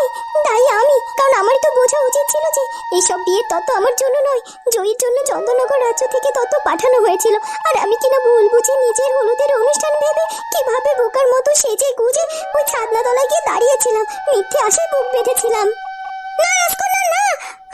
নয়, দায়ী আমি। কারণ আমারই তো বোঝা উচিত ছিল যে এইসব বিয়ের তত্ত্ব আমার জন্য নয়, জয়ীর জন্য চন্দননগর রাজ্য থেকে তত্ত্ব পাঠানো হয়েছিল। আর আমি কিনা ভুল বুঝে নিজের হলুদের অনুষ্ঠান ভেবে কিভাবে বোকার মতো সেজে গুজে ওই ছাদনা তলায় গিয়ে দাঁড়িয়েছিলাম, মিথ্যে আশায় বুক বেঁধেছিলাম। না রাজকন্যা না,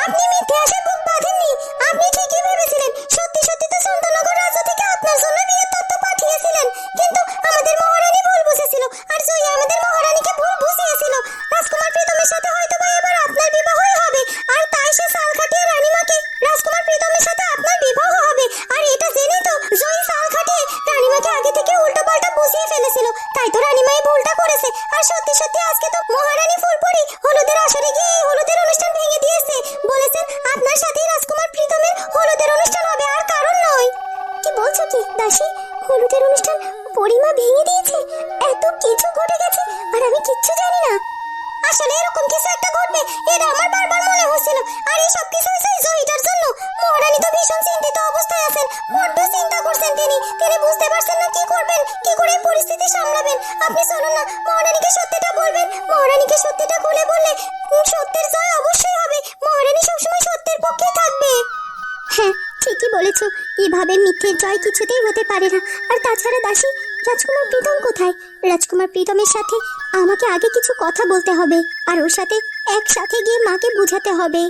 আপনি মিথ্যে আশায় বুক বাঁধেননি। আপনি ঠিকই ভেবেছিলেন, সত্যি সত্যি তো চন্দননগর রাজ্য থেকে আপনার জন্য বিয়ের তত্ত্ব পাঠিয়েছিলেন। কিন্তু আমাদের মহারানী ভুল বুঝেছিল, আর জয়ী আমাদের মহারানীকে ভুল বুঝিয়েছিল। রাজকুমার প্রীতমের সাথে হয়তো বা এবার আপনার বিবাহই হবে, আর তাই সে সাল খাটিয়ে রানীমাকে রাজকুমার প্রীতমের সাথে আপনার বিবাহ হবে। আর এটা জেনে তো জয়ী সাল খাটিয়ে রানীমাকে আগে থেকে উল্টোপাল্টা বুঝিয়ে ফেলেছিল, তাই তো রানীমাই ভুলটা করেছে। আর সত্যি সত্যি আজকে তো মহারানী ফুলপুরি হলুদের আসরে গিয়ে হলুদের অনুষ্ঠান ভেঙে দিয়েছে, বলেছেন আপনার সাথে রাজকুমার প্রীতমের হলুদের অনুষ্ঠান হবে, আর কারণ নয়। কি বলছো কি দাসী? হলুদের অনুষ্ঠান পরিমা ভেঙে দিয়েছে? এত কিছু ঘটে গেছে আর আমি কিচ্ছু জানি না। আসলে এরকম কিছু একটা ঘটবে এটা আমার বারবার মনে হচ্ছিল। আর এই সব কিছু হয়েছে জয়ীটার জন্য। মহারানী তো ভীষণ চিন্তিত অবস্থায় আছেন, বড্ড চিন্তা করছেন তিনি। তিনি বুঝতে পারছেন না কি করবেন, কি করে এই পরিস্থিতি সামলাবেন। আপনি চলুন না, মহারানীকে সত্যিটা বলবেন। মহারানীকে সত্যিটা খুলে বললে সত্যের জয় অবশ্যই হবে। মহারানী সবসময় সত্যের পক্ষেই থাকবে। হ্যাঁ, ঠিকই বলেছ। এভাবে মিথ্যের জয় কিছুতেই হতে পারে না। আর তাছাড়া দাসী, রাজকুমার প্রীতম কোথায়? রাজকুমার প্রীতমের সাথে আমাকে আগে কিছু কথা বলতে হবে, আর ওর সাথে একসাথে গিয়ে মাকে বোঝাতে হবে।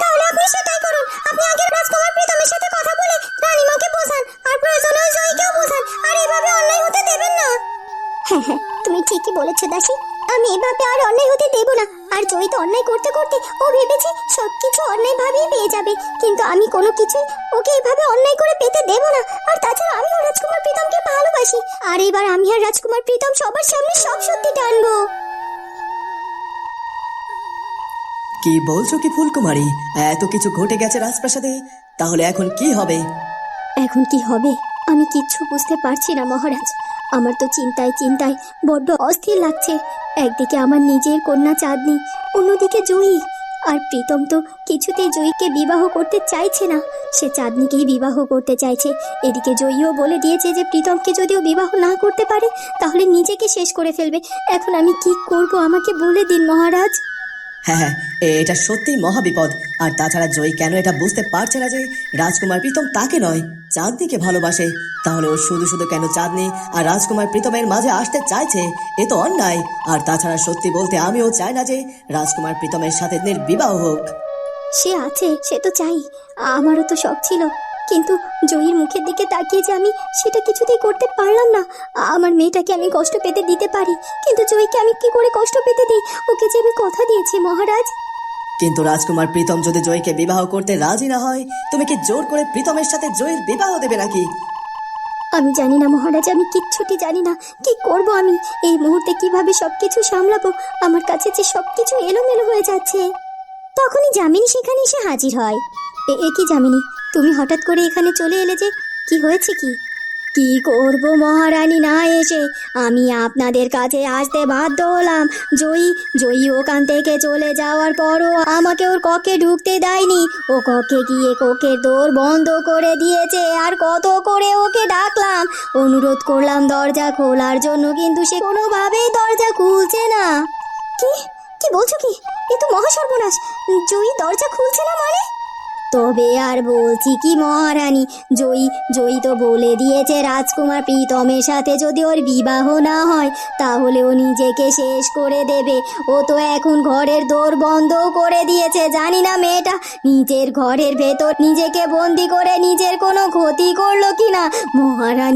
তাহলে আপনি সেটাই করুন। আপনি আগে রাজকুমার প্রীতমের সাথে কথা বলে রানীমাকে বোঝান, আর প্রয়োজনে জয়ীকেও বোঝান। আর এভাবে অন্যায় হতে দেবেন না। হ্যাঁ হ্যাঁ, তুমি ঠিকই বলেছো দাসী। আমি এভাবে আর অন্যায় হতে দেব না। আর জয়ী তো অন্যায় করতে করতে ও ভেবেছে সবকিছু অন্যায় ভাবেই পেয়ে যাবে, কিন্তু আমি কোনো কিছু ওকে এভাবে অন্যায় করে পেতে দেব না। আর তাছাড়া আমিও রাজকুমার প্রীতমকে ভালোবাসি, আর এবার আমি আর রাজকুমার প্রীতম সবার সামনে সব সত্যি টানবো। কি বলছো কি ফুলকুমারী? এত কিছু ঘটে গেছে রাজপ্রাসাদে, তাহলে এখন কি হবে? এখন কি হবে আমি কিচ্ছু বুঝতে পারছি না মহারাজ। আমার তো চিন্তায় চিন্তায় বড্ড অস্থির লাগছে। একদিকে আমার নিজের কন্যা চাঁদনি, অন্যদিকে জয়ী। আর প্রীতম তো কিছুতেই জয়ীকে বিবাহ করতে চাইছে না, সে চাঁদনিকেই বিবাহ করতে চাইছে। এদিকে জয়ীও বলে দিয়েছে যে প্রীতমকে যদিও বিবাহ না করতে পারে তাহলে নিজেকে শেষ করে ফেলবে। এখন আমি কি করব আমাকে বলে দিন মহারাজ। হ্যাঁ হ্যাঁ, এটা সত্যিই মহাবিপদ। আর তাছাড়া জয়ী কেন এটা বুঝতে পারছে না যে রাজকুমার প্রীতম তাকে নয় চাঁদনিকে ভালোবাসে? তাহলে ও শুধু শুধু কেন চাঁদনি আর রাজকুমার প্রীতমের মাঝে আসতে চাইছে? এ তো অন্যায়। আর তাছাড়া সত্যি বলতে আমিও চাই না যে রাজকুমার প্রীতমের সাথে বিবাহ হোক। সে আছে, সে তো চাই, আমারও তো শখ ছিল। কিন্তু জয়ীর মুখের দিকে তাকিয়ে যে আমি সেটা কিছুতেই করতে পারলাম না। আমার মেয়েটাকে আমি কষ্ট পেতে দিতে পারি, কিন্তু জয়ীকে আমি কি করে কষ্ট পেতে দিই? ওকে যে আমি কথা দিয়েছি মহারাজ। কিন্তু রাজকুমার প্রীতম যদি জয়ীকে বিবাহ করতে রাজি না হয়, তুমি কি জোর করে প্রীতমের সাথে জয়ীর বিবাহ দেবে নাকি? আমি জানি না মহারাজ, আমি কিচ্ছুটি জানি না। কি করব আমি এই মুহূর্তে, কিভাবে সবকিছু সামলাবো? আমার কাছে যে সবকিছু এলোমেলো হয়ে যাচ্ছে। তখনই যামিনী সেখানে এসে হাজির হয়। এ কি যামিনী, তুমি হঠাৎ করে এখানে চলে এলে যে? কি হয়েছে কি? কি করব মহারানী না এসে? আমি আপনাদের কাছে আসতে বাধ্য হলাম। জয়ী ওখান থেকে চলে যাওয়ার পরও আমাকে ওর কক্ষে ঢুকতে দেয়নি। ও কক্ষে গিয়ে কক্ষের দোর বন্ধ করে দিয়েছে। আর কত করে ওকে ডাকলাম, অনুরোধ করলাম দরজা খোলার জন্য, কিন্তু সে কোনোভাবেই দরজা খুলছে না। কি কি বলছো কি? এ তো মহা সর্বনাশ। জয়ী দরজা খুলছে না মানে? তবে আর বলছি কি মহারানী, জয়ী তো বলে দিয়েছে রাজকুমার প্রীতমের সাথে যদি ওর বিবাহ না হয় তাহলে ও নিজেকে শেষ করে দেবে। ও তো এখন ঘরের দোর বন্ধ করে দিয়েছে। জানি না মেয়েটা নিজের ঘরের ভেতর নিজেকে বন্দি করে নিজের কোনো ক্ষতি করলো কিনা মহারানী।